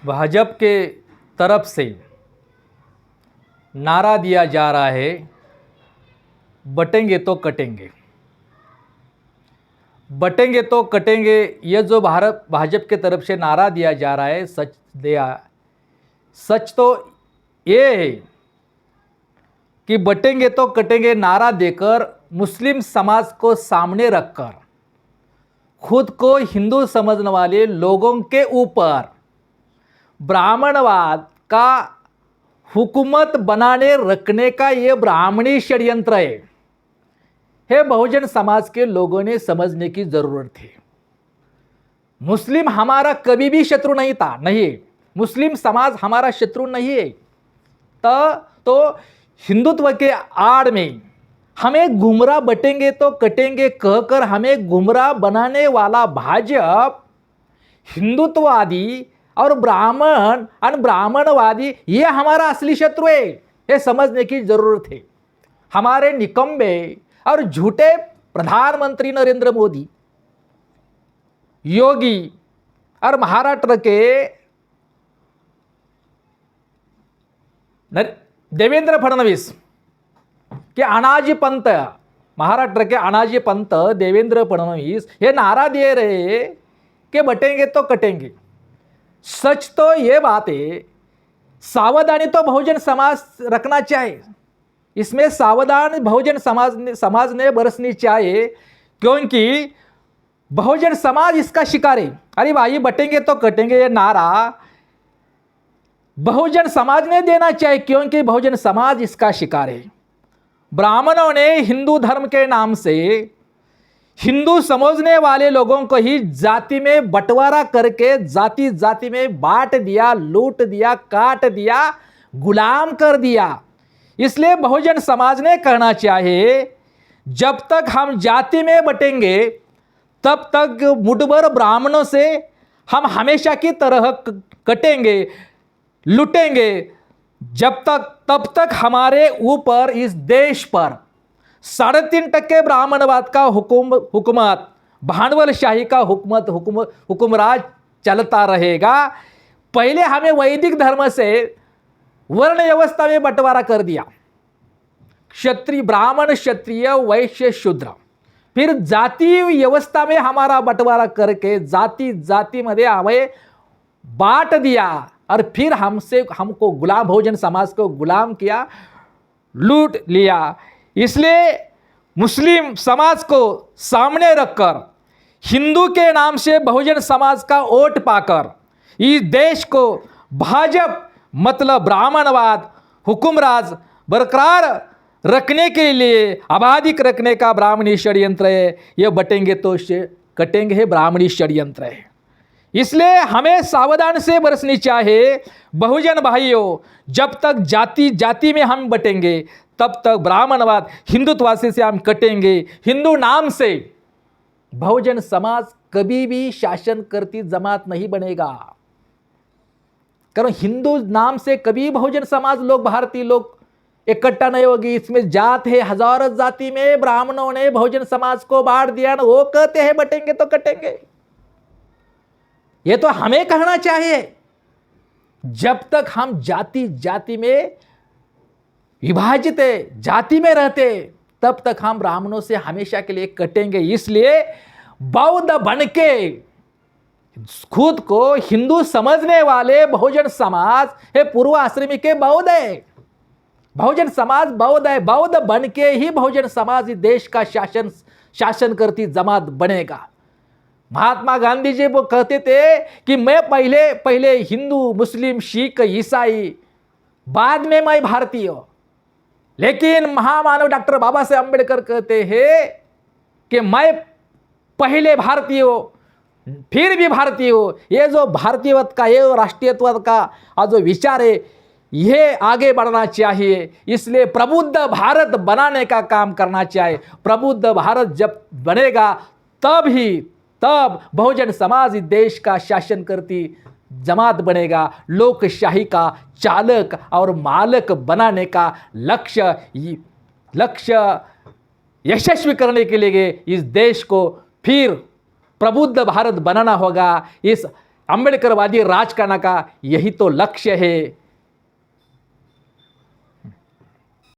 भाजपा के तरफ से नारा दिया जा रहा है, बटेंगे तो कटेंगे, बटेंगे तो कटेंगे। ये जो भाजपा के तरफ से नारा दिया जा रहा है, सच तो ये है कि बटेंगे तो कटेंगे नारा देकर मुस्लिम समाज को सामने रखकर खुद को हिंदू समझने वाले लोगों के ऊपर ब्राह्मणवाद का हुकूमत बनाने रखने का ये ब्राह्मणी षड्यंत्र है। बहुजन समाज के लोगों ने समझने की जरूरत है। मुस्लिम हमारा कभी भी शत्रु नहीं था, नहीं, मुस्लिम समाज हमारा शत्रु नहीं है। तो हिंदुत्व के आड़ में हमें गुमराह बटेंगे तो कटेंगे कहकर हमें गुमराह बनाने वाला भाजपा हिंदुत्ववादी और ब्राह्मणवादी ये हमारा असली शत्रु है। ये समझने की जरूरत है। हमारे निकम्बे और झूठे प्रधानमंत्री नरेंद्र मोदी, योगी और महाराष्ट्र के देवेंद्र फडणवीस के अनाजी पंत, महाराष्ट्र के अनाजी पंत देवेंद्र फडणवीस ये नारा दे रहे कि बटेंगे तो कटेंगे। सच तो ये बात है, सावधानी तो बहुजन समाज रखना चाहिए। इसमें सावधान बहुजन समाज ने बरसनी चाहिए, क्योंकि बहुजन समाज इसका शिकार है। अरे भाई, बटेंगे तो कटेंगे ये नारा बहुजन समाज ने देना चाहिए, क्योंकि बहुजन समाज इसका शिकार है। ब्राह्मणों ने हिंदू धर्म के नाम से हिंदू समझने वाले लोगों को ही जाति में बंटवारा करके जाति जाति में बांट दिया, लूट दिया, काट दिया, गुलाम कर दिया। इसलिए बहुजन समाज ने कहना चाहिए, जब तक हम जाति में बटेंगे तब तक मुठभर ब्राह्मणों से हम हमेशा की तरह कटेंगे, लुटेंगे। तब तक हमारे ऊपर इस देश पर 3.5% ब्राह्मणवाद का हुकूमत, भांडवलशाही का हुकुमराज चलता रहेगा। पहले हमें वैदिक धर्म से वर्ण व्यवस्था में बंटवारा कर दिया, क्षत्रिय, ब्राह्मण, क्षत्रिय, वैश्य, शूद्र। फिर जाति व्यवस्था में हमारा बंटवारा करके जाति जाति में हमें बांट दिया और फिर हमको गुलाम, बहुजन समाज को गुलाम किया, लूट लिया। इसलिए मुस्लिम समाज को सामने रखकर हिंदू के नाम से बहुजन समाज का वोट पाकर इस देश को भाजपा मतलब ब्राह्मणवाद, हुकुमराज बरकरार रखने के लिए, आबादिक रखने का ब्राह्मणी षड्यंत्र है। ये बटेंगे तो कटेंगे है ब्राह्मणी षड्यंत्र है। इसलिए हमें सावधान से बरसनी चाहिए। बहुजन भाइयों, जब तक जाति जाति में हम बटेंगे तब तक ब्राह्मणवाद, हिंदुत्ववादी से हम कटेंगे। हिंदू नाम से बहुजन समाज कभी भी शासन करती जमात नहीं बनेगा, कारण हिंदू नाम से कभी बहुजन समाज लोग, भारतीय लोग इकट्ठा नहीं होगी। इसमें जात है, हजारों जाति में ब्राह्मणों ने बहुजन समाज को बांट दिया, वो कहते हैं बटेंगे तो कटेंगे। ये तो हमें कहना चाहिए, जब तक हम जाति जाति में विभाजित है, जाति में रहते, तब तक हम ब्राह्मणों से हमेशा के लिए कटेंगे। इसलिए बौद्ध बनके खुद को हिंदू समझने वाले बहुजन समाज है, पूर्व आश्रमी के बौद्ध है, बहुजन समाज बौद्ध है। बौद्ध बनके ही बहुजन समाज इस देश का शासन करती जमात बनेगा। महात्मा गांधी जी वो कहते थे कि मैं पहले हिंदू, मुस्लिम, सिख, ईसाई, बाद में मैं भारतीय हूं। लेकिन महामानव डॉक्टर बाबा साहेब अम्बेडकर कहते हैं कि मैं पहले भारतीय हूं, फिर भी भारतीय हूं। ये जो भारतीयवाद का, ये राष्ट्रीयत्व का जो विचार है, ये आगे बढ़ना चाहिए। इसलिए प्रबुद्ध भारत बनाने का काम करना चाहिए। प्रबुद्ध भारत जब बनेगा तब बहुजन समाज इस देश का शासन करती जमात बनेगा। लोकशाही का चालक और मालक बनाने का लक्ष्य यशस्वी करने के लिए इस देश को फिर प्रबुद्ध भारत बनाना होगा। इस अम्बेडकरवादी राज करने का यही तो लक्ष्य है।